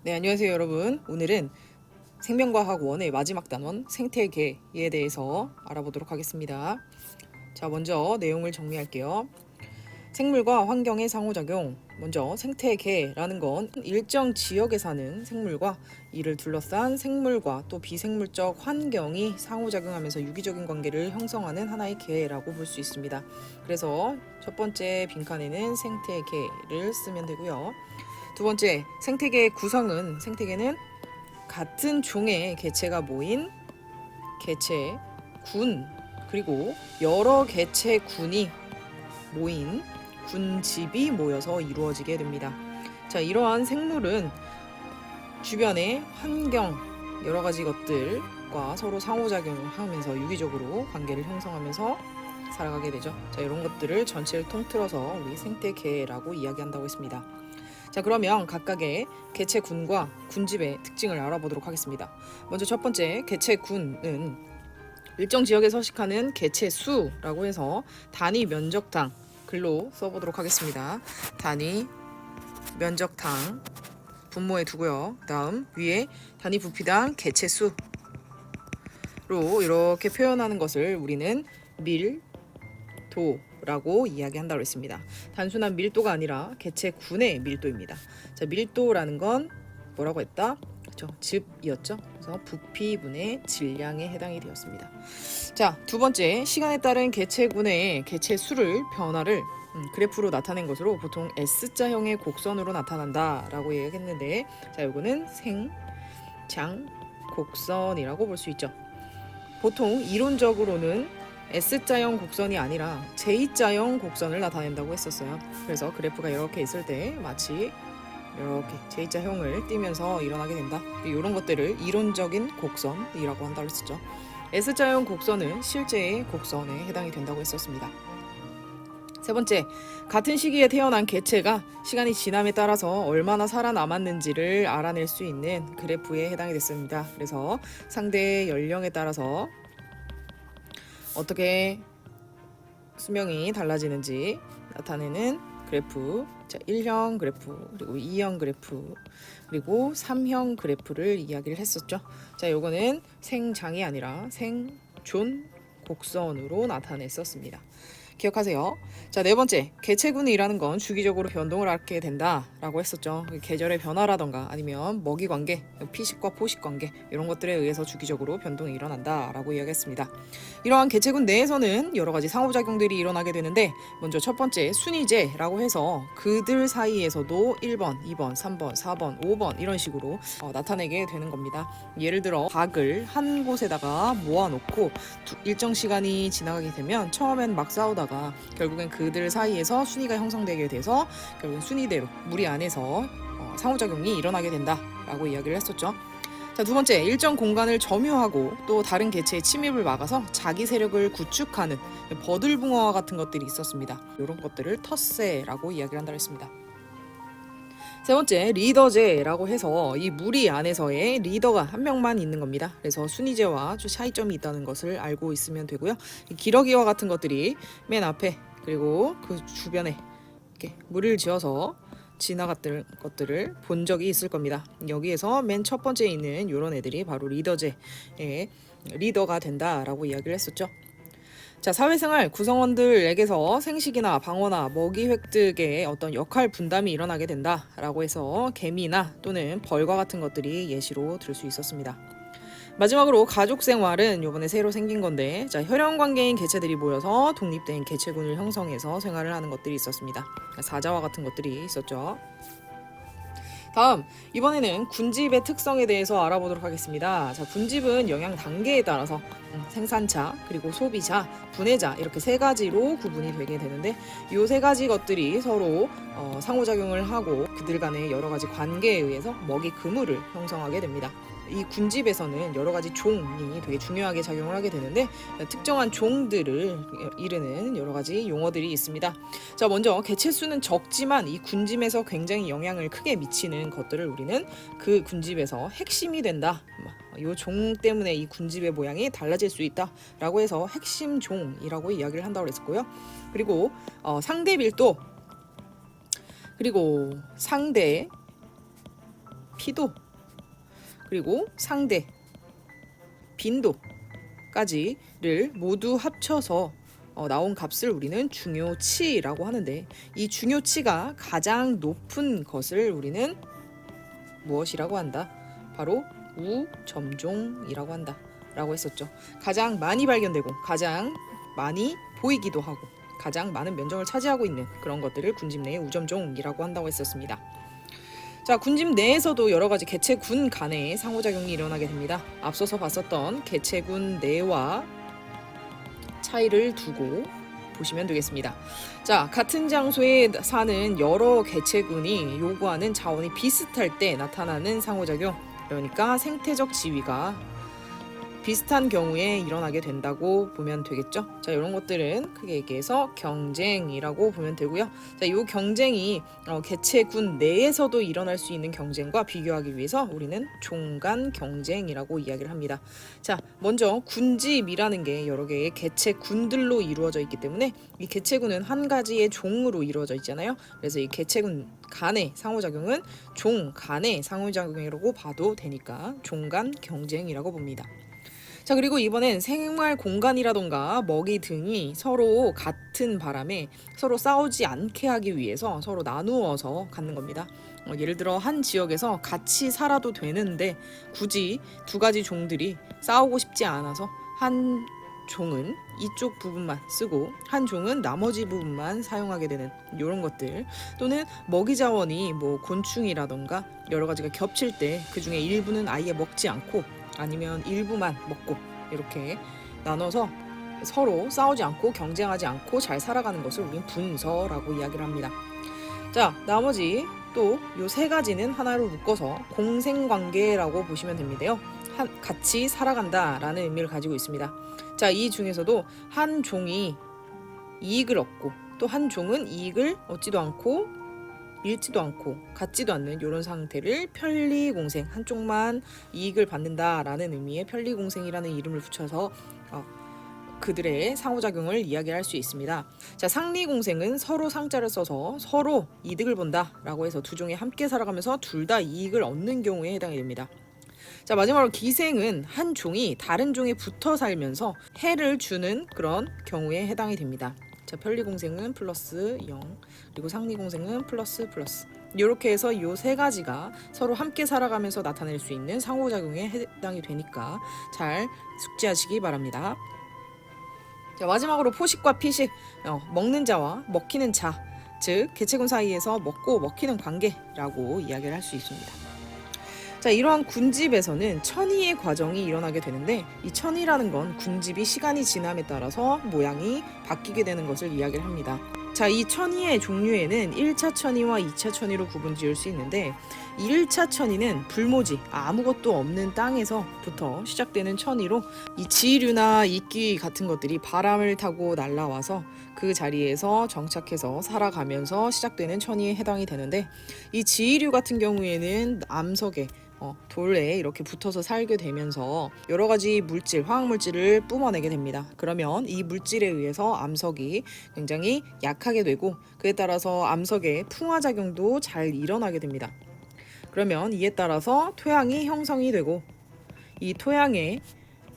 네, 안녕하세요 여러분. 오늘은 생명과학 1의 마지막 단원 생태계에 대해서 알아보도록 하겠습니다. 자, 먼저 내용을 정리할게요. 생물과 환경의 상호작용. 먼저 생태계라는 건 일정 지역에 사는 생물과 이를 둘러싼 생물과 또 비생물적 환경이 상호작용하면서 유기적인 관계를 형성하는 하나의 계라고 볼 수 있습니다. 그래서 첫 번째 빈칸에는 생태계를 쓰면 되고요. 두 번째, 생태계의 구성은 생태계는 같은 종의 개체가 모인 개체군, 그리고 여러 개체군이 모인 군집이 모여서 이루어지게 됩니다. 자, 이러한 생물은 주변의 환경, 여러 가지 것들과 서로 상호작용을 하면서 유기적으로 관계를 형성하면서 살아가게 되죠. 자, 이런 것들을 전체를 통틀어서 우리 생태계라고 이야기한다고 했습니다. 자, 그러면 각각의 개체군과 군집의 특징을 알아보도록 하겠습니다. 먼저 첫 번째 개체군은 일정 지역에 서식하는 개체수라고 해서 단위 면적당 글로 써보도록 하겠습니다. 단위 면적당 분모에 두고요. 다음 위에 단위 부피당 개체수로 이렇게 표현하는 것을 우리는 밀도라고 이야기한다고 했습니다. 단순한 밀도가 아니라 개체군의 밀도입니다. 자, 밀도라는 건 뭐라고 했다? 그렇죠. 즙이었죠. 그래서 부피분의 질량에 해당이 되었습니다. 자, 두 번째, 시간에 따른 개체군의 개체수를 변화를 그래프로 나타낸 것으로 보통 S자형의 곡선으로 나타난다라고 얘기했는데, 자, 요거는 생장 곡선이라고 볼 수 있죠. 보통 이론적으로는 S자형 곡선이 아니라 J자형 곡선을 나타낸다고 했었어요. 그래서 그래프가 이렇게 있을 때 마치 이렇게 J자형을 띠면서 일어나게 된다. 이런 것들을 이론적인 곡선이라고 한다고 했었죠. S자형 곡선은 실제의 곡선에 해당이 된다고 했었습니다. 세 번째, 같은 시기에 태어난 개체가 시간이 지남에 따라서 얼마나 살아남았는지를 알아낼 수 있는 그래프에 해당이 됐습니다. 그래서 상대의 연령에 따라서 어떻게 수명이 달라지는지 나타내는 그래프, 자, 1형 그래프, 그리고 2형 그래프, 그리고 3형 그래프를 이야기를 했었죠. 자, 요거는 생장이 아니라 생존 곡선으로 나타냈었습니다. 기억하세요. 자, 네 번째, 개체군이라는 건 주기적으로 변동을 하게 된다라고 했었죠. 계절의 변화라던가 아니면 먹이 관계, 피식과 포식 관계 이런 것들에 의해서 주기적으로 변동이 일어난다라고 이야기했습니다. 이러한 개체군 내에서는 여러 가지 상호작용들이 일어나게 되는데, 먼저 첫 번째 순위제라고 해서 그들 사이에서도 1번, 2번, 3번, 4번, 5번 이런 식으로 나타내게 되는 겁니다. 예를 들어 닭을 한 곳에다가 모아놓고 일정 시간이 지나가게 되면 처음엔 막 싸우다가 결국엔 그들 사이에서 순위가 형성되게 돼서 결국엔 순위대로 무리 안에서 상호작용이 일어나게 된다라고 이야기를 했었죠. 자, 두 번째, 일정 공간을 점유하고 또 다른 개체의 침입을 막아서 자기 세력을 구축하는 버들붕어와 같은 것들이 있었습니다. 이런 것들을 텃세라고 이야기를 한다고 했습니다. 세 번째, 리더제라고 해서 이 무리 안에서의 리더가 한 명만 있는 겁니다. 그래서 순위제와 차이점이 있다는 것을 알고 있으면 되고요. 기러기와 같은 것들이 맨 앞에 그리고 그 주변에 이렇게 무리를 지어서 지나갔던 것들을 본 적이 있을 겁니다. 여기에서 맨 첫 번째에 있는 이런 애들이 바로 리더제의 리더가 된다라고 이야기를 했었죠. 자, 사회생활 구성원들에게서 생식이나 방어나 먹이 획득의 어떤 역할 분담이 일어나게 된다라고 해서 개미나 또는 벌과 같은 것들이 예시로 들 수 있었습니다. 마지막으로 가족 생활은 이번에 새로 생긴 건데, 자, 혈연 관계인 개체들이 모여서 독립된 개체군을 형성해서 생활을 하는 것들이 있었습니다. 사자와 같은 것들이 있었죠. 다음, 이번에는 군집의 특성에 대해서 알아보도록 하겠습니다. 자, 군집은 영양 단계에 따라서 생산자, 그리고 소비자, 분해자 이렇게 세 가지로 구분이 되게 되는데, 이 세 가지 것들이 서로 상호작용을 하고 그들 간의 여러 가지 관계에 의해서 먹이 그물을 형성하게 됩니다. 이 군집에서는 여러 가지 종이 되게 중요하게 작용을 하게 되는데, 특정한 종들을 이르는 여러 가지 용어들이 있습니다. 자, 먼저 개체수는 적지만 이 군집에서 굉장히 영향을 크게 미치는 것들을 우리는 그 군집에서 핵심이 된다. 이 종 때문에 이 군집의 모양이 달라질 수 있다라고 해서 핵심 종이라고 이야기를 한다고 했었고요. 그리고 상대 밀도, 그리고 상대 피도, 그리고 상대, 빈도까지를 모두 합쳐서 나온 값을 우리는 중요치라고 하는데, 이 중요치가 가장 높은 것을 우리는 무엇이라고 한다? 바로 우점종이라고 한다 라고 했었죠. 가장 많이 발견되고 가장 많이 보이기도 하고 가장 많은 면적을 차지하고 있는 그런 것들을 군집 내의 우점종이라고 한다고 했었습니다. 자, 군집 내에서도 여러 가지 개체군 간의 상호작용이 일어나게 됩니다. 앞서서 봤었던 개체군 내와 차이를 두고 보시면 되겠습니다. 자, 같은 장소에 사는 여러 개체군이 요구하는 자원이 비슷할 때 나타나는 상호작용, 그러니까 생태적 지위가 비슷한 경우에 일어나게 된다고 보면 되겠죠. 자, 이런 것들은 크게 얘기해서 경쟁이라고 보면 되고요. 자, 이 경쟁이 개체군 내에서도 일어날 수 있는 경쟁과 비교하기 위해서 우리는 종간 경쟁이라고 이야기를 합니다. 자, 먼저 군집이라는 게 여러 개의 개체군들로 이루어져 있기 때문에 이 개체군은 한 가지의 종으로 이루어져 있잖아요. 그래서 이 개체군 간의 상호작용은 종 간의 상호작용이라고 봐도 되니까 종간 경쟁이라고 봅니다. 자, 그리고 이번엔 생활 공간이라던가 먹이 등이 서로 같은 바람에 서로 싸우지 않게 하기 위해서 서로 나누어서 갖는 겁니다. 예를 들어 한 지역에서 같이 살아도 되는데 굳이 두 가지 종들이 싸우고 싶지 않아서 한 종은 이쪽 부분만 쓰고 한 종은 나머지 부분만 사용하게 되는 이런 것들, 또는 먹이 자원이 뭐 곤충이라던가 여러 가지가 겹칠 때 그 중에 일부는 아예 먹지 않고 아니면 일부만 먹고 이렇게 나눠서 서로 싸우지 않고 경쟁하지 않고 잘 살아가는 것을 우리는 분서라고 이야기를 합니다. 자, 나머지 또 요 세 가지는 하나로 묶어서 공생관계라고 보시면 됩니다요. 같이 살아간다라는 의미를 가지고 있습니다. 자, 이 중에서도 한 종이 이익을 얻고 또 한 종은 이익을 얻지도 않고 잃지도 않고 같지도 않는 이런 상태를 편리공생, 한쪽만 이익을 받는다라는 의미의 편리공생이라는 이름을 붙여서 그들의 상호작용을 이야기할 수 있습니다. 자, 상리공생은 서로 상자를 써서 서로 이득을 본다라고 해서 두 종이 함께 살아가면서 둘 다 이익을 얻는 경우에 해당이 됩니다. 자, 마지막으로 기생은 한 종이 다른 종에 붙어 살면서 해를 주는 그런 경우에 해당이 됩니다. 자, 편리공생은 플러스 0, 그리고 상리공생은 플러스 이렇게 해서 이 세 가지가 서로 함께 살아가면서 나타낼 수 있는 상호작용에 해당이 되니까 잘 숙지하시기 바랍니다. 자, 마지막으로 포식과 피식, 먹는 자와 먹히는 자, 즉 개체군 사이에서 먹고 먹히는 관계라고 이야기를 할 수 있습니다. 자, 이러한 군집에서는 천의의 과정이 일어나게 되는데, 이 천의라는 건 군집이 시간이 지남에 따라서 모양이 바뀌게 되는 것을 이야기를 합니다. 자, 이 천의의 종류에는 1차 천의와 2차 천의로 구분 지을 수 있는데, 1차 천의는 불모지, 아무것도 없는 땅에서부터 시작되는 천의로 이 지류나 이끼 같은 것들이 바람을 타고 날아와서 그 자리에서 정착해서 살아가면서 시작되는 천의에 해당이 되는데, 이 지류 같은 경우에는 암석에 돌에 이렇게 붙어서 살게 되면서 여러 가지 물질, 화학물질을 뿜어내게 됩니다. 그러면 이 물질에 의해서 암석이 굉장히 약하게 되고 그에 따라서 암석의 풍화작용도 잘 일어나게 됩니다. 그러면 이에 따라서 토양이 형성이 되고 이 토양에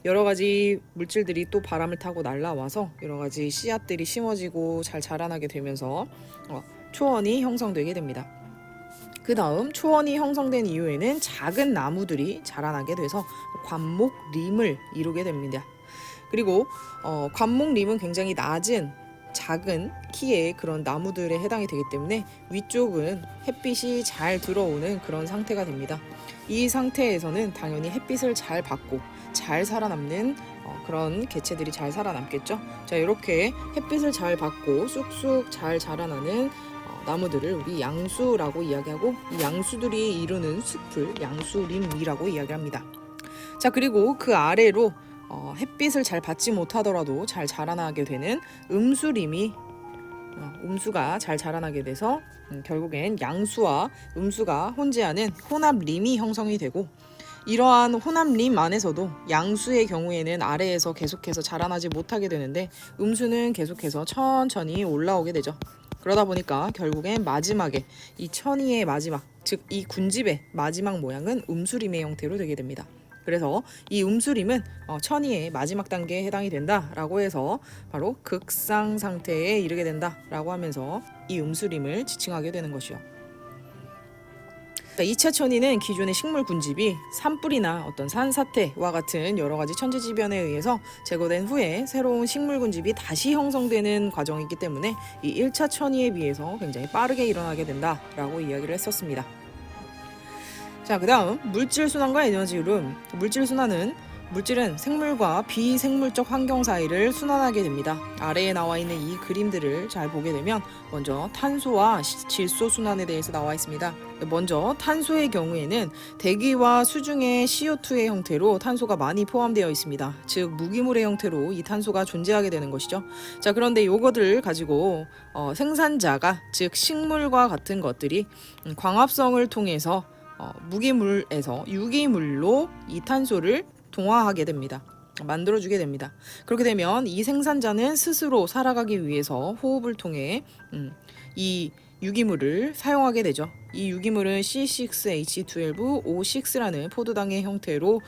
여러 가지 물질들이 또 바람을 타고 날아와서 여러 가지 씨앗들이 심어지고 잘 자라나게 되면서 초원이 형성되게 됩니다. 그 다음 초원이 형성된 이후에는 작은 나무들이 자라나게 돼서 관목림을 이루게 됩니다. 그리고 관목림은 굉장히 낮은 작은 키의 그런 나무들에 해당이 되기 때문에 위쪽은 햇빛이 잘 들어오는 그런 상태가 됩니다. 이 상태에서는 당연히 햇빛을 잘 받고 잘 살아남는 그런 개체들이 잘 살아남겠죠. 자, 이렇게 햇빛을 잘 받고 쑥쑥 잘 자라나는 나무들을 우리 양수라고 이야기하고, 이 양수들이 이루는 숲을 양수림이라고 이야기합니다. 자, 그리고 그 아래로 햇빛을 잘 받지 못하더라도 잘 자라나게 되는 음수림이 음수가 잘 자라나게 돼서 결국엔 양수와 음수가 혼재하는 혼합림이 형성이 되고, 이러한 혼합림 안에서도 양수의 경우에는 아래에서 계속해서 자라나지 못하게 되는데 음수는 계속해서 천천히 올라오게 되죠. 그러다 보니까 결국엔 마지막에 이 천이의 마지막, 즉 이 군집의 마지막 모양은 음수림의 형태로 되게 됩니다. 그래서 이 음수림은 천이의 마지막 단계에 해당이 된다라고 해서 바로 극상 상태에 이르게 된다라고 하면서 이 음수림을 지칭하게 되는 것이요. 2차 천이는 기존의 식물 군집이 산불이나 어떤 산사태와 같은 여러 가지 천재지변에 의해서 제거된 후에 새로운 식물 군집이 다시 형성되는 과정이기 때문에 이 1차 천이에 비해서 굉장히 빠르게 일어나게 된다라고 이야기를 했었습니다. 자, 그 다음 물질 순환과 에너지 흐름. 물질 순환은 물질은 생물과 비생물적 환경 사이를 순환하게 됩니다. 아래에 나와 있는 이 그림들을 잘 보게 되면 먼저 탄소와 질소 순환에 대해서 나와 있습니다. 먼저 탄소의 경우에는 대기와 수중의 CO2의 형태로 탄소가 많이 포함되어 있습니다. 즉 무기물의 형태로 이 탄소가 존재하게 되는 것이죠. 자, 그런데 요거들을 가지고 생산자가, 즉 식물과 같은 것들이 광합성을 통해서 무기물에서 유기물로 이 탄소를 동화하게 됩니다. 만들어주게 됩니다. 그렇게 되면 이 생산자는 스스로 살아가기 위해서 호흡을 통해 이 유기물을 사용하게 되죠. 이 유기물은 C6H12O6라는 포도당의 형태로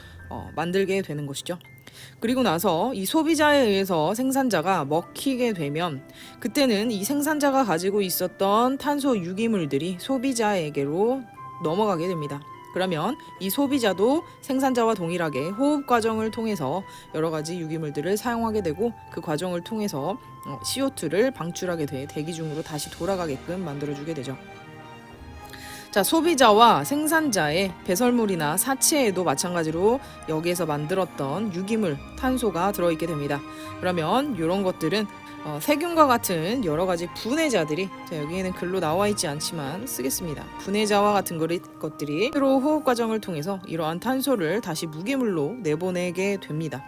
만들게 되는 것이죠. 그리고 나서 이 소비자에 의해서 생산자가 먹히게 되면 그때는 이 생산자가 가지고 있었던 탄소 유기물들이 소비자에게로 넘어가게 됩니다. 그러면 이 소비자도 생산자와 동일하게 호흡 과정을 통해서 여러 가지 유기물들을 사용하게 되고 그 과정을 통해서 CO2를 방출하게 돼 대기 중으로 다시 돌아가게끔 만들어주게 되죠. 자, 소비자와 생산자의 배설물이나 사체에도 마찬가지로 여기에서 만들었던 유기물, 탄소가 들어있게 됩니다. 그러면 이런 것들은 세균과 같은 여러 가지 분해자들이, 자, 여기에는 글로 나와 있지 않지만 쓰겠습니다. 분해자와 같은 것들이 새로 호흡 과정을 통해서 이러한 탄소를 다시 무기물로 내보내게 됩니다.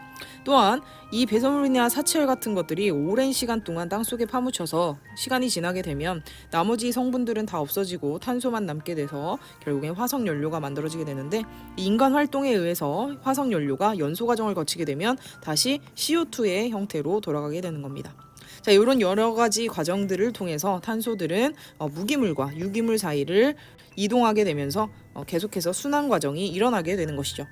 또한 이 배설물이나 사체열 같은 것들이 오랜 시간 동안 땅속에 파묻혀서 시간이 지나게 되면 나머지 성분들은 다 없어지고 탄소만 남게 돼서 결국엔 화석연료가 만들어지게 되는데, 인간 활동에 의해서 화석연료가 연소 과정을 거치게 되면 다시 CO2의 형태로 돌아가게 되는 겁니다. 자, 이런 여러 가지 과정들을 통해서 탄소들은 무기물과 유기물 사이를 이동하게 되면서 계속해서 순환 과정이 일어나게 되는 것이죠.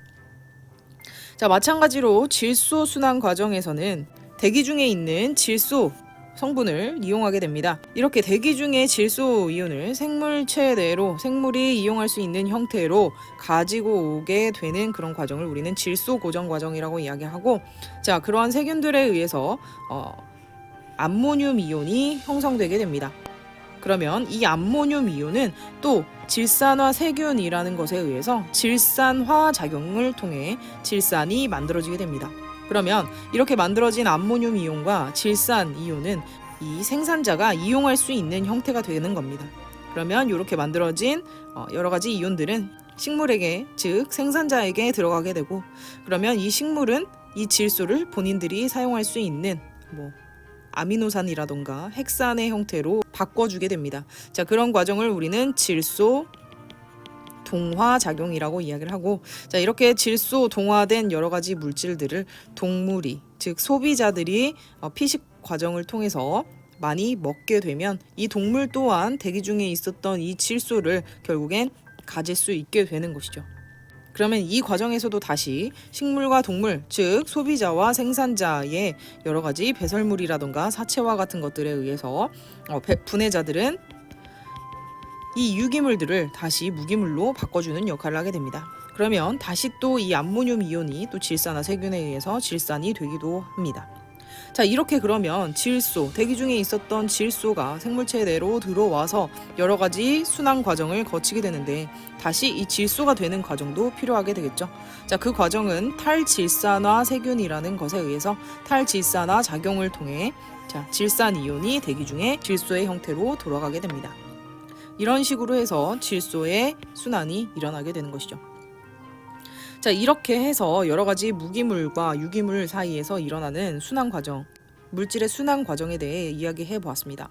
자, 마찬가지로 질소 순환 과정에서는 대기 중에 있는 질소 성분을 이용하게 됩니다. 이렇게 대기 중에 질소 이온을 생물체 내로 생물이 이용할 수 있는 형태로 가지고 오게 되는 그런 과정을 우리는 질소 고정 과정이라고 이야기하고, 자, 그러한 세균들에 의해서 암모늄 이온이 형성되게 됩니다. 그러면 이 암모늄 이온은 또 질산화 세균이라는 것에 의해서 질산화 작용을 통해 질산이 만들어지게 됩니다. 그러면 이렇게 만들어진 암모늄 이온과 질산 이온은 이 생산자가 이용할 수 있는 형태가 되는 겁니다. 그러면 이렇게 만들어진 여러 가지 이온들은 식물에게, 즉 생산자에게 들어가게 되고, 그러면 이 식물은 이 질소를 본인들이 사용할 수 있는 아미노산이라던가 핵산의 형태로 바꿔주게 됩니다. 자, 그런 과정을 우리는 질소 동화 작용이라고 이야기를 하고, 자, 이렇게 질소 동화된 여러 가지 물질들을 동물이, 즉 소비자들이 피식 과정을 통해서 많이 먹게 되면 이 동물 또한 대기 중에 있었던 이 질소를 결국엔 가질 수 있게 되는 것이죠. 그러면 이 과정에서도 다시 식물과 동물, 즉 소비자와 생산자의 여러 가지 배설물이라던가 사체와 같은 것들에 의해서 분해자들은 이 유기물들을 다시 무기물로 바꿔주는 역할을 하게 됩니다. 그러면 다시 또 이 암모늄 이온이 또 질산화 세균에 의해서 질산이 되기도 합니다. 자, 이렇게 그러면 질소, 대기 중에 있었던 질소가 생물체 내로 들어와서 여러 가지 순환 과정을 거치게 되는데, 다시 이 질소가 되는 과정도 필요하게 되겠죠. 자, 그 과정은 탈질산화 세균이라는 것에 의해서 탈질산화 작용을 통해 질산 이온이 대기 중에 질소의 형태로 돌아가게 됩니다. 이런 식으로 해서 질소의 순환이 일어나게 되는 것이죠. 자, 이렇게 해서 여러 가지 무기물과 유기물 사이에서 일어나는 순환 과정, 물질의 순환 과정에 대해 이야기해 보았습니다.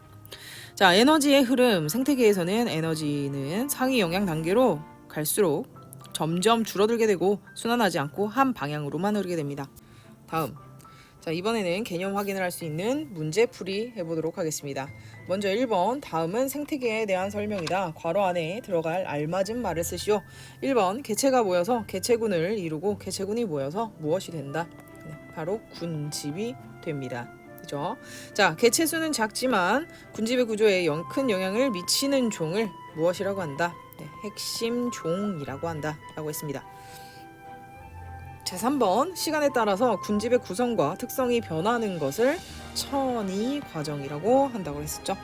자, 에너지의 흐름, 생태계에서는 에너지는 상위 영향 단계로 갈수록 점점 줄어들게 되고 순환하지 않고 한 방향으로만 흐르게 됩니다. 다음, 자, 이번에는 개념 확인을 할 수 있는 문제풀이 해보도록 하겠습니다. 먼저 1번, 다음은 생태계에 대한 설명이다. 괄호 안에 들어갈 알맞은 말을 쓰시오. 1번, 개체가 모여서 개체군을 이루고 개체군이 모여서 무엇이 된다? 바로 군집이 됩니다. 그죠? 자, 개체수는 작지만 군집의 구조에 큰 영향을 미치는 종을 무엇이라고 한다? 네, 핵심 종이라고 한다 라고 했습니다. 자, 3번, 시간에 따라서 군집의 구성과 특성이 변하는 것을 천이 과정이라고 한다고 했었죠.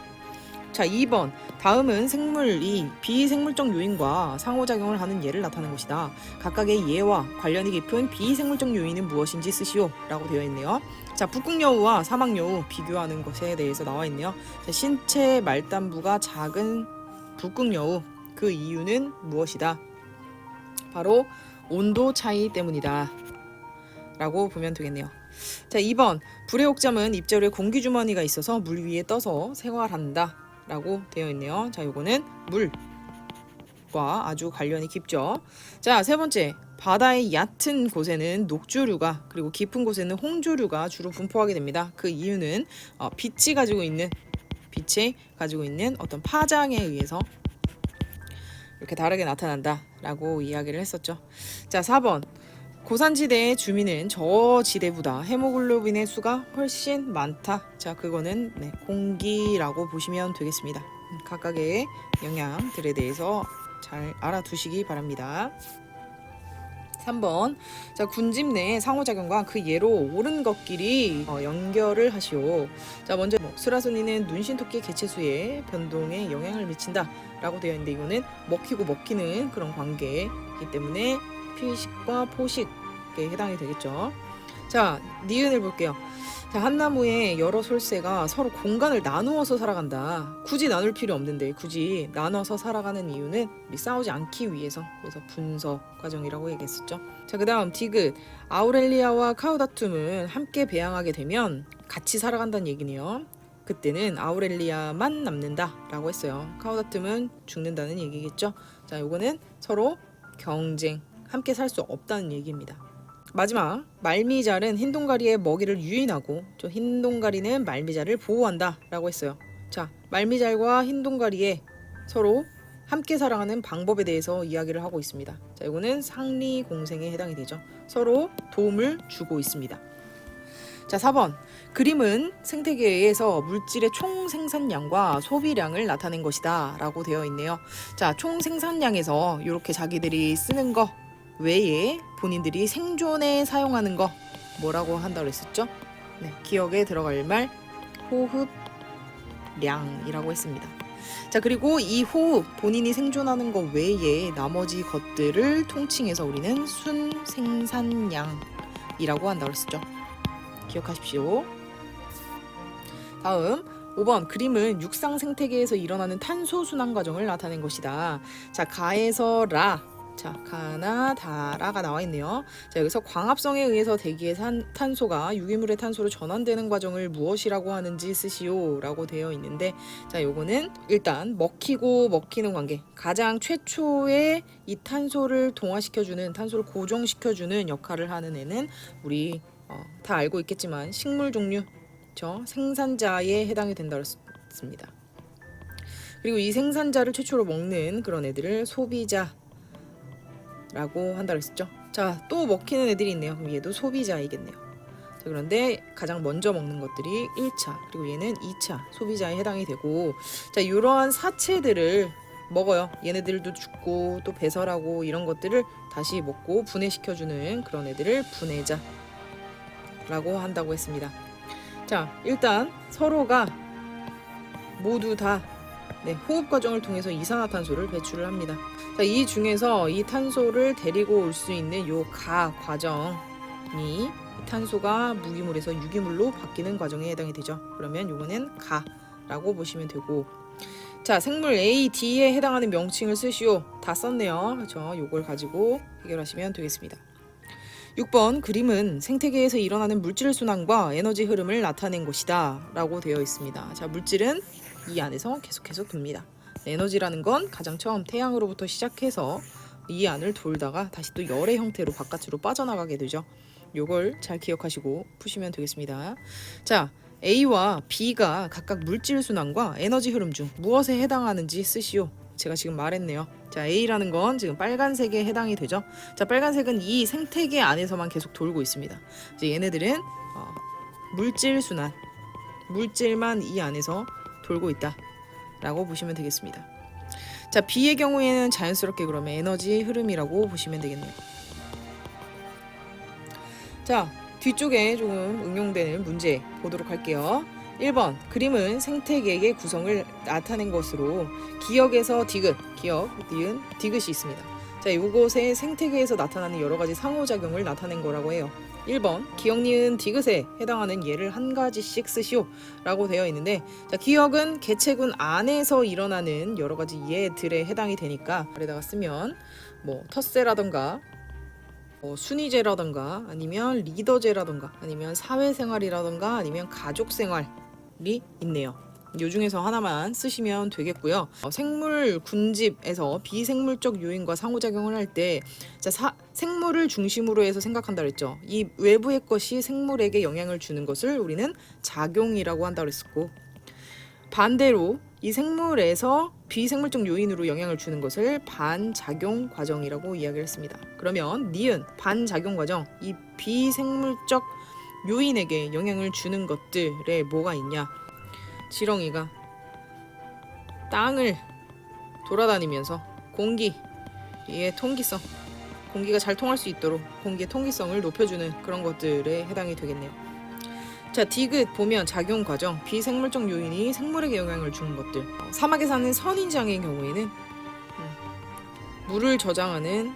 자, 2번, 다음은 생물이 비생물적 요인과 상호작용을 하는 예를 나타낸 것이다. 각각의 예와 관련이 깊은 비생물적 요인은 무엇인지 쓰시오 라고 되어 있네요. 자, 북극여우와 사막여우 비교하는 것에 대해서 나와 있네요. 자, 신체 말단부가 작은 북극여우, 그 이유는 무엇이다? 바로 온도 차이 때문이다 라고 보면 되겠네요. 자, 2번, 불의 옥잠은 입자루에 공기주머니가 있어서 물 위에 떠서 생활한다 라고 되어 있네요. 자, 요거는 물과 아주 관련이 깊죠. 자, 세 번째, 바다의 얕은 곳에는 녹조류가, 그리고 깊은 곳에는 홍조류가 주로 분포하게 됩니다. 그 이유는 빛이 가지고 있는 어떤 파장에 의해서 이렇게 다르게 나타난다 라고 이야기를 했었죠. 자, 4번, 고산지대의 주민은 저지대보다 헤모글로빈의 수가 훨씬 많다. 자, 그거는 공기라고 보시면 되겠습니다. 각각의 영양들에 대해서 잘 알아두시기 바랍니다. 3번, 자, 군집 내 상호작용과 그 예로 옳은 것끼리 연결을 하시오. 자, 먼저 수라소니는 눈신토끼 개체수의 변동에 영향을 미친다 라고 되어 있는데, 이거는 먹히고 먹히는 그런 관계이기 때문에 피식과 포식에 해당이 되겠죠. 자, 니은을 볼게요. 자, 한 나무에 여러 솔새가 서로 공간을 나누어서 살아간다. 굳이 나눌 필요 없는데 굳이 나눠서 살아가는 이유는 우리 싸우지 않기 위해서, 그래서 분서 과정이라고 얘기했었죠. 자, 그 다음 디귿, 아우렐리아와 카우다툼은 함께 배양하게 되면 같이 살아간다는 얘기네요. 그때는 아우렐리아만 남는다 라고 했어요. 카우다툼은 죽는다는 얘기겠죠. 자, 요거는 서로 경쟁, 함께 살 수 없다는 얘기입니다. 마지막, 말미잘은 흰동가리의 먹이를 유인하고 흰동가리는 말미잘을 보호한다 라고 했어요. 자, 말미잘과 흰동가리의 서로 함께 살아가는 방법에 대해서 이야기를 하고 있습니다. 자, 이거는 상리공생에 해당이 되죠. 서로 도움을 주고 있습니다. 자, 4번, 그림은 생태계에서 물질의 총 생산량과 소비량을 나타낸 것이다 라고 되어 있네요. 자, 총 생산량에서 이렇게 자기들이 쓰는 거 외에 본인들이 생존에 사용하는 거 뭐라고 한다고 했었죠? 네, 기억에 들어갈 말 호흡량이라고 했습니다. 자, 그리고 이 호흡, 본인이 생존하는 거 외에 나머지 것들을 통칭해서 우리는 순생산량이라고 한다고 했었죠. 기억하십시오. 다음 5번, 그림은 육상 생태계에서 일어나는 탄소 순환 과정을 나타낸 것이다. 자, 가에서 라, 자, 가나 다라가 나와 있네요. 자, 여기서 광합성에 의해서 대기의 탄소가 유기물의 탄소로 전환되는 과정을 무엇이라고 하는지 쓰시오 라고 되어 있는데, 자, 요거는 일단 먹히고 먹히는 관계, 가장 최초의 이 탄소를 동화시켜주는, 탄소를 고정시켜주는 역할을 하는 애는 우리 다 알고 있겠지만 식물 종류, 생산자에 해당이 된다고 했습니다. 그리고 이 생산자를 최초로 먹는 그런 애들을 소비자 라고 한다고 했었죠. 자, 또 먹히는 애들이 있네요. 그럼 얘도 소비자이겠네요. 자, 그런데 가장 먼저 먹는 것들이 1차, 그리고 얘는 2차 소비자에 해당이 되고, 자, 이러한 사체들을 먹어요. 얘네들도 죽고 또 배설하고 이런 것들을 다시 먹고 분해시켜주는 그런 애들을 분해자라고 한다고 했습니다. 자, 일단 서로가 모두 다 호흡 과정을 통해서 이산화탄소를 배출을 합니다. 자, 이 중에서 이 탄소를 데리고 올 수 있는 요 가 과정이 탄소가 무기물에서 유기물로 바뀌는 과정에 해당이 되죠. 그러면 요거는 가라고 보시면 되고, 자, 생물 A, D에 해당하는 명칭을 쓰시오. 다 썼네요. 그렇죠? 요걸 가지고 해결하시면 되겠습니다. 6번, 그림은 생태계에서 일어나는 물질 순환과 에너지 흐름을 나타낸 것이다 라고 되어 있습니다. 자, 물질은 이 안에서 계속 돕니다. 에너지라는 건 가장 처음 태양으로부터 시작해서 이 안을 돌다가 다시 또 열의 형태로 바깥으로 빠져나가게 되죠. 요걸 잘 기억하시고 푸시면 되겠습니다. 자, A와 B가 각각 물질 순환과 에너지 흐름 중 무엇에 해당하는지 쓰시오. 제가 지금 말했네요. 자, A라는 건 지금 빨간색에 해당이 되죠. 자, 빨간색은 이 생태계 안에서만 계속 돌고 있습니다. 이제 얘네들은 물질 순환, 물질만 이 안에서 돌고 있다 라고 보시면 되겠습니다. 자, B의 경우에는 자연스럽게 그러면 에너지 흐름이라고 보시면 되겠네요. 자, 뒤쪽에 조금 응용되는 문제 보도록 할게요. 1번, 그림은 생태계의 구성을 나타낸 것으로 기억에서 디귿, 기억, 니은, 디귿이 있습니다. 자, 이곳에 생태계에서 나타나는 여러 가지 상호작용을 나타낸 거라고 해요. 1번, 기억, 니은, 디귿에 해당하는 예를 한 가지씩 쓰시오 라고 되어 있는데, 자, 기억은 개체군 안에서 일어나는 여러 가지 예들에 해당이 되니까 아래다가 쓰면 뭐 텃세라던가 순위제라던가 아니면 리더제라던가 아니면 사회생활이라던가 아니면 가족생활이 있네요. 요 중에서 하나만 쓰시면 되겠고요. 생물 군집에서 비생물적 요인과 상호작용을 할 때 생물을 중심으로 해서 생각한다 그랬죠. 이 외부의 것이 생물에게 영향을 주는 것을 우리는 작용이라고 한다 그랬었고, 반대로 이 생물에서 비생물적 요인으로 영향을 주는 것을 반작용 과정이라고 이야기를 했습니다. 그러면 니은 반작용 과정, 이 비생물적 요인에게 영향을 주는 것들에 뭐가 있냐? 지렁이가 땅을 돌아다니면서 공기의 통기성, 공기가 잘 통할 수 있도록 공기의 통기성을 높여주는 그런 것들에 해당이 되겠네요. 자, 디귿 보면 작용 과정, 비생물적 요인이 생물에게 영향을 주는 것들. 사막에 사는 선인장의 경우에는 물을 저장하는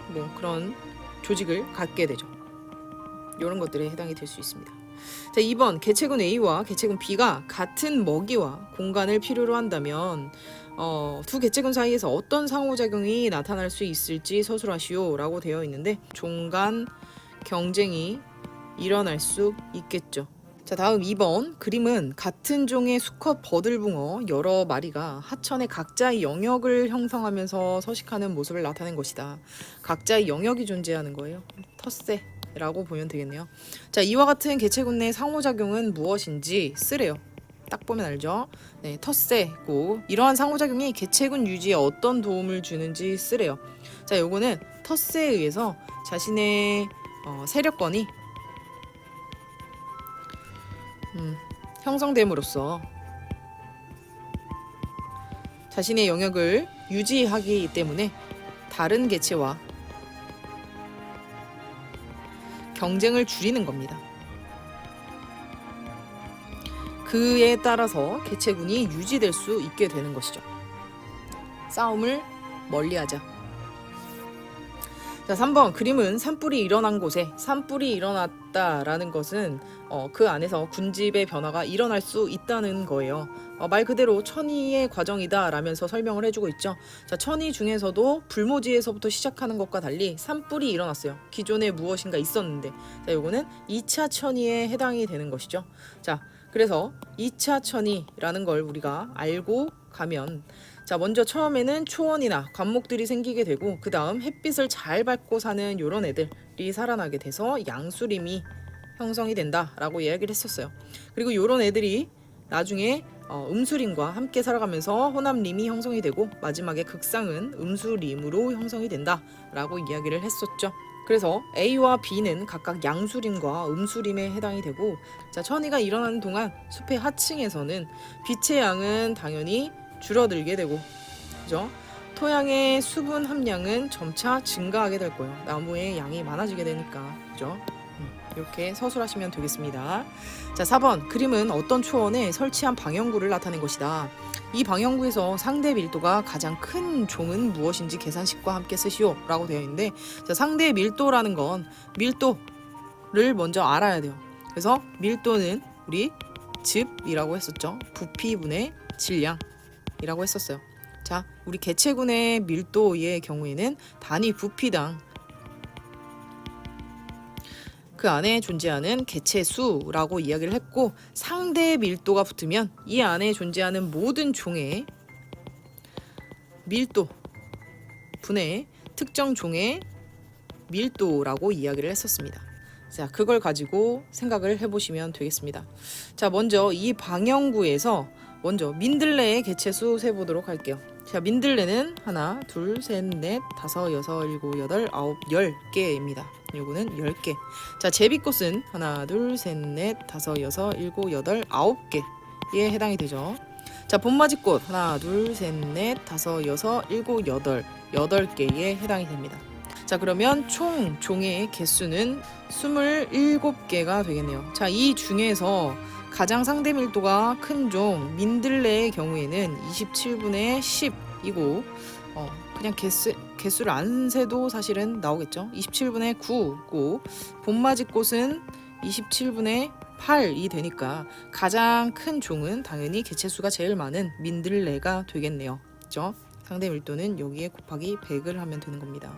뭐 그런 조직을 갖게 되죠. 이런 것들에 해당이 될 수 있습니다. 자, 2번, 개체군 A와 개체군 B가 같은 먹이와 공간을 필요로 한다면 두 개체군 사이에서 어떤 상호작용이 나타날 수 있을지 서술하시오 라고 되어 있는데, 종간 경쟁이 일어날 수 있겠죠. 자, 다음 2번, 그림은 같은 종의 수컷 버들붕어 여러 마리가 하천에 각자의 영역을 형성하면서 서식하는 모습을 나타낸 것이다. 각자의 영역이 존재하는 거예요. 텃세라고 보면 되겠네요. 자, 이와 같은 개체군 내 상호작용은 무엇인지 쓰래요. 딱 보면 알죠? 네, 텃세고, 이러한 상호작용이 개체군 유지에 어떤 도움을 주는지 쓰래요. 자, 요거는 텃세에 의해서 자신의 세력권이 형성됨으로써 자신의 영역을 유지하기 때문에 다른 개체와 경쟁을 줄이는 겁니다. 그에 따라서 개체군이 유지될 수 있게 되는 것이죠. 싸움을 멀리하자. 자, 3번, 그림은 산불이 일어난 곳에 산불이 일어났다라는 것은 그 안에서 군집의 변화가 일어날 수 있다는 거예요. 말 그대로 천의의 과정이다 라면서 설명을 해주고 있죠. 자, 천의 중에서도 불모지에서부터 시작하는 것과 달리 산불이 일어났어요. 기존에 무엇인가 있었는데, 자, 요거는 2차 천의에 해당이 되는 것이죠. 자, 그래서 2차 천의라는 걸 우리가 알고 가면, 자, 먼저 처음에는 초원이나 관목들이 생기게 되고, 그 다음 햇빛을 잘 받고 사는 요런 애들이 살아나게 돼서 양수림이 형성이 된다라고 이야기를 했었어요. 그리고 요런 애들이 나중에 음수림과 함께 살아가면서 호남림이 형성이 되고, 마지막에 극상은 음수림으로 형성이 된다라고 이야기를 했었죠. 그래서 A와 B는 각각 양수림과 음수림에 해당이 되고, 자, 천의가 일어나는 동안 숲의 하층에서는 빛의 양은 당연히 줄어들게 되고, 그죠? 토양의 수분 함량은 점차 증가하게 될 거예요. 나무의 양이 많아지게 되니까, 그죠? 이렇게 서술하시면 되겠습니다. 자, 4번, 그림은 어떤 초원에 설치한 방형구를 나타낸 것이다. 이 방형구에서 상대 밀도가 가장 큰 종은 무엇인지 계산식과 함께 쓰시오 라고 되어 있는데, 자, 상대 밀도라는 건 밀도를 먼저 알아야 돼요. 그래서 밀도는 우리 즙이라고 했었죠. 부피분의 질량 이라고 했었어요. 자, 우리 개체군의 밀도의 경우에는 단위 부피당 그 안에 존재하는 개체수라고 이야기를 했고, 상대 밀도가 붙으면 이 안에 존재하는 모든 종의 밀도 분의 특정 종의 밀도라고 이야기를 했었습니다. 자, 그걸 가지고 생각을 해보시면 되겠습니다. 자, 먼저 이 방영구에서 먼저 민들레의 개체수 세보도록 할게요. 자, 민들레는 하나, 둘, 셋, 넷, 다섯, 여섯, 일곱, 여덟, 아홉, 10개입니다. 요거는 10개. 자, 제비꽃은 하나, 둘, 셋, 넷, 다섯, 여섯, 일곱, 여덟, 9개에 해당이 되죠. 자, 봄맞이꽃 하나, 둘, 셋, 넷, 다섯, 여섯, 일곱, 여덟, 8개에 해당이 됩니다. 자, 그러면 총 종의 개수는 27개가 되겠네요. 자, 이 중에서 가장 상대 밀도가 큰 종 민들레의 경우에는 27분의 10이고 그냥 개수를 안 세도 사실은 나오겠죠. 27분의 9고 봄맞이꽃은 27분의 8이 되니까 가장 큰 종은 당연히 개체수가 제일 많은 민들레가 되겠네요. 그렇죠? 상대 밀도는 여기에 곱하기 100을 하면 되는 겁니다.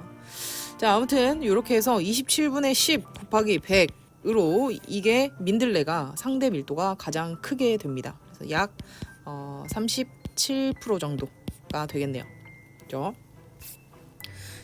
자, 아무튼 이렇게 해서 27분의 10 곱하기 100으로 이게 민들레가 상대 밀도가 가장 크게 됩니다. 그래서 약 37% 정도가 되겠네요. 그렇죠?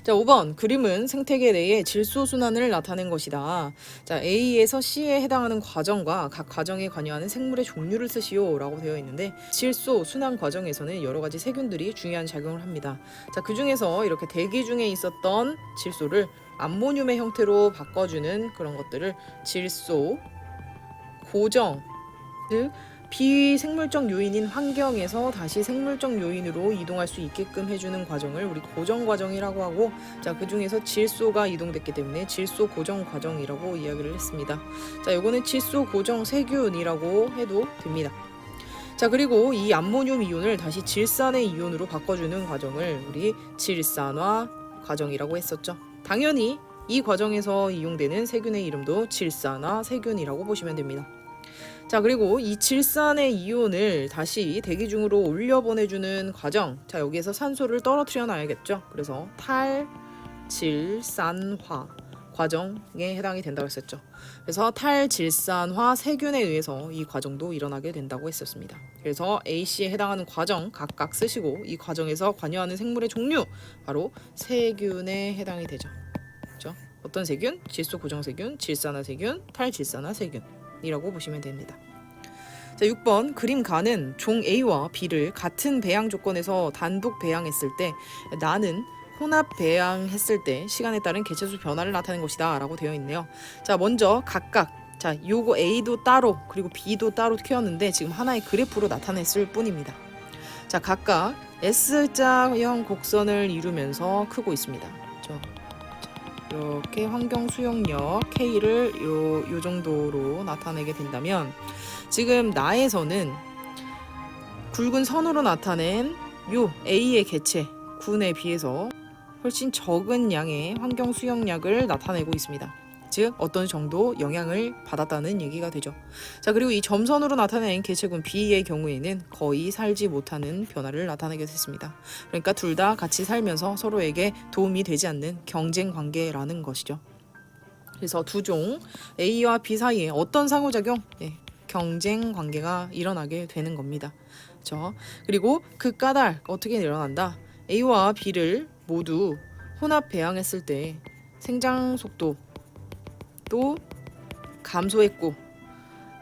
자, 5번 그림은 생태계 내의 질소 순환을 나타낸 것이다. 자, A에서 C에 해당하는 과정과 각 과정에 관여하는 생물의 종류를 쓰시오 라고 되어 있는데 질소 순환 과정에서는 여러 가지 세균들이 중요한 작용을 합니다. 자, 그 중에서 이렇게 대기 중에 있었던 질소를 암모늄의 형태로 바꿔주는 그런 것들을 질소 고정, 즉 비생물적 요인인 환경에서 다시 생물적 요인으로 이동할 수 있게끔 해주는 과정을 우리 고정 과정이라고 하고, 자, 그 중에서 질소가 이동됐기 때문에 질소 고정 과정이라고 이야기를 했습니다. 자, 요거는 질소 고정 세균이라고 해도 됩니다. 자, 그리고 이 암모늄 이온을 다시 질산의 이온으로 바꿔주는 과정을 우리 질산화 과정이라고 했었죠. 당연히 이 과정에서 이용되는 세균의 이름도 질산화 세균이라고 보시면 됩니다. 자, 그리고 이 질산의 이온을 다시 대기 중으로 올려보내주는 과정, 자, 여기에서 산소를 떨어뜨려 놔야겠죠. 그래서 탈질산화 과정에 해당이 된다고 했었죠. 그래서 탈질산화 세균에 의해서 이 과정도 일어나게 된다고 했었습니다. 그래서 A, C에 해당하는 과정 각각 쓰시고 이 과정에서 관여하는 생물의 종류 바로 세균에 해당이 되죠. 그렇죠? 어떤 세균? 질소 고정 세균, 질산화 세균, 탈질산화 세균이라고 보시면 됩니다. 자, 6번 그림 가는 종 A와 B를 같은 배양 조건에서 단독 배양했을 때 나는 혼합 배양했을 때 시간에 따른 개체수 변화를 나타낸 것이다 라고 되어 있네요. 자, 먼저 각각, 자, 요거 A도 따로 그리고 B도 따로 키웠는데 지금 하나의 그래프로 나타냈을 뿐입니다. 자, 각각 S자형 곡선을 이루면서 크고 있습니다. 그렇죠? 이렇게 환경 수용력 K를 요 정도로 나타내게 된다면 지금 나에서는 굵은 선으로 나타낸 요 A의 개체 군에 비해서 훨씬 적은 양의 환경 수용량을 나타내고 있습니다. 즉 어떤 정도 영향을 받았다는 얘기가 되죠. 자, 그리고 이 점선으로 나타낸 개체군 B의 경우에는 거의 살지 못하는 변화를 나타내게 됐습니다. 그러니까 둘 다 같이 살면서 서로에게 도움이 되지 않는 경쟁 관계라는 것이죠. 그래서 두 종 A와 B 사이에 어떤 상호작용? 경쟁 관계가 일어나게 되는 겁니다. 그렇죠? 그리고 그 까닭 어떻게 일어난다? A와 B를 모두 혼합 배양했을 때 생장 속도도 감소했고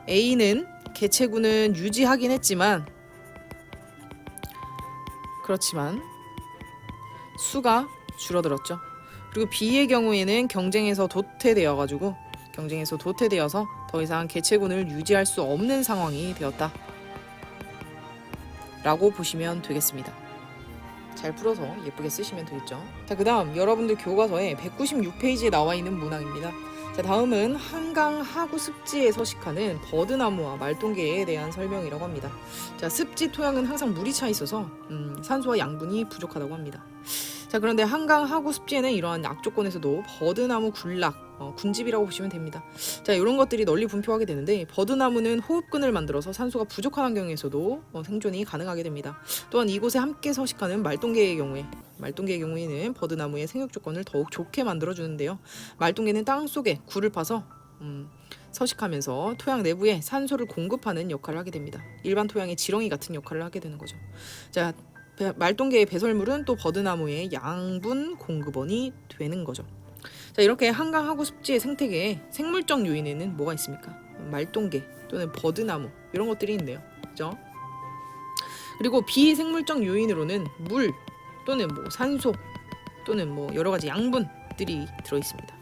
A는 개체군은 유지하긴 했지만 그렇지만 수가 줄어들었죠. 그리고 B의 경우에는 경쟁에서 도태되어서 더 이상 개체군을 유지할 수 없는 상황이 되었다 라고 보시면 되겠습니다. 잘 풀어서 예쁘게 쓰시면 되겠죠. 자, 그 다음 여러분들 교과서에 196페이지에 나와 있는 문항입니다. 자, 다음은 한강 하구 습지에 서식하는 버드나무와 말똥개에 대한 설명이라고 합니다. 자, 습지 토양은 항상 물이 차 있어서 산소와 양분이 부족하다고 합니다. 자, 그런데 한강 하구 습지에는 이러한 악조건에서도 버드나무 군집이라고 보시면 됩니다. 자, 이런 것들이 널리 분포하게 되는데 버드나무는 호흡근을 만들어서 산소가 부족한 환경에서도 생존이 가능하게 됩니다. 또한 이곳에 함께 서식하는 말똥개의 경우에는 버드나무의 생육 조건을 더욱 좋게 만들어주는데요. 말똥개는 땅 속에 굴을 파서 서식하면서 토양 내부에 산소를 공급하는 역할을 하게 됩니다. 일반 토양의 지렁이 같은 역할을 하게 되는 거죠. 자, 말똥개의 배설물은 또 버드나무의 양분 공급원이 되는 거죠. 자, 이렇게 한강하구 습지의 생태계에 생물적 요인에는 뭐가 있습니까? 말똥개 또는 버드나무 이런 것들이 있네요. 그죠? 그리고 비생물적 요인으로는 물 또는 뭐 산소 또는 뭐 여러 가지 양분들이 들어 있습니다.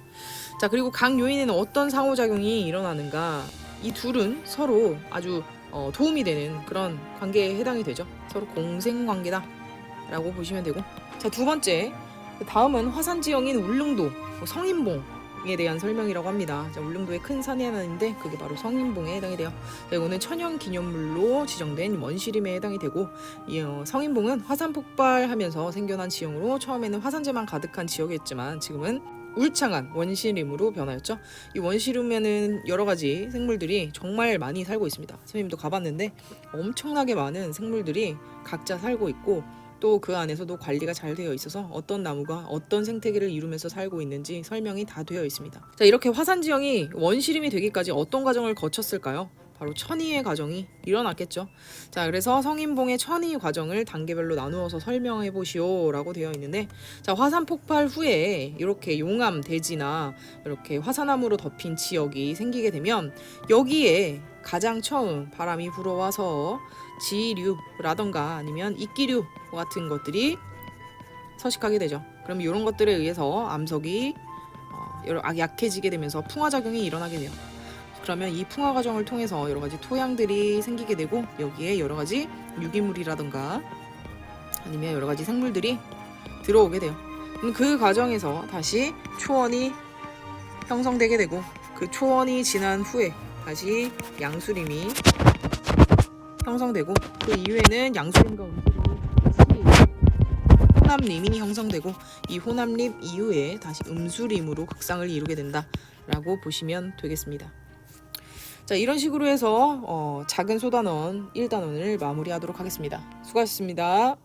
자, 그리고 각 요인에는 어떤 상호작용이 일어나는가? 이 둘은 서로 아주 도움이 되는 그런 관계에 해당이 되죠. 서로 공생관계다라고 보시면 되고, 자, 두 번째, 다음은 화산 지형인 울릉도 성인봉에 대한 설명이라고 합니다. 자, 울릉도의 큰 산이 하나 있는데 그게 바로 성인봉에 해당이 돼요. 자, 이거는 천연기념물로 지정된 원시림에 해당이 되고, 이 성인봉은 화산 폭발하면서 생겨난 지형으로 처음에는 화산재만 가득한 지역이었지만 지금은 울창한 원시림으로 변하였죠. 이 원시림에는 여러 가지 생물들이 정말 많이 살고 있습니다. 선생님도 가봤는데 엄청나게 많은 생물들이 각자 살고 있고, 또 그 안에서도 관리가 잘 되어 있어서 어떤 나무가 어떤 생태계를 이루면서 살고 있는지 설명이 다 되어 있습니다. 자, 이렇게 화산 지형이 원시림이 되기까지 어떤 과정을 거쳤을까요? 바로 천희의 과정이 일어났겠죠. 자, 그래서 성인봉의 천희 과정을 단계별로 나누어서 설명해 보시오 라고 되어 있는데, 자, 화산 폭발 후에 이렇게 용암 대지나 이렇게 화산암으로 덮인 지역이 생기게 되면 여기에 가장 처음 바람이 불어와서 지류라던가 아니면 이끼류 같은 것들이 서식하게 되죠. 그럼 이런 것들에 의해서 암석이 약해지게 되면서 풍화작용이 일어나게 돼요. 그러면 이 풍화 과정을 통해서 여러 가지 토양들이 생기게 되고, 여기에 여러 가지 유기물이라던가 아니면 여러 가지 생물들이 들어오게 돼요. 그 과정에서 다시 초원이 형성되게 되고, 그 초원이 지난 후에 다시 양수림이 형성되고, 그 이후에는 양수림과 음수림이 다시 호남림이 형성되고, 이 호남림 이후에 다시 음수림으로 극상을 이루게 된다라고 보시면 되겠습니다. 자, 이런 식으로 해서 작은 소단원 1단원을 마무리하도록 하겠습니다. 수고하셨습니다.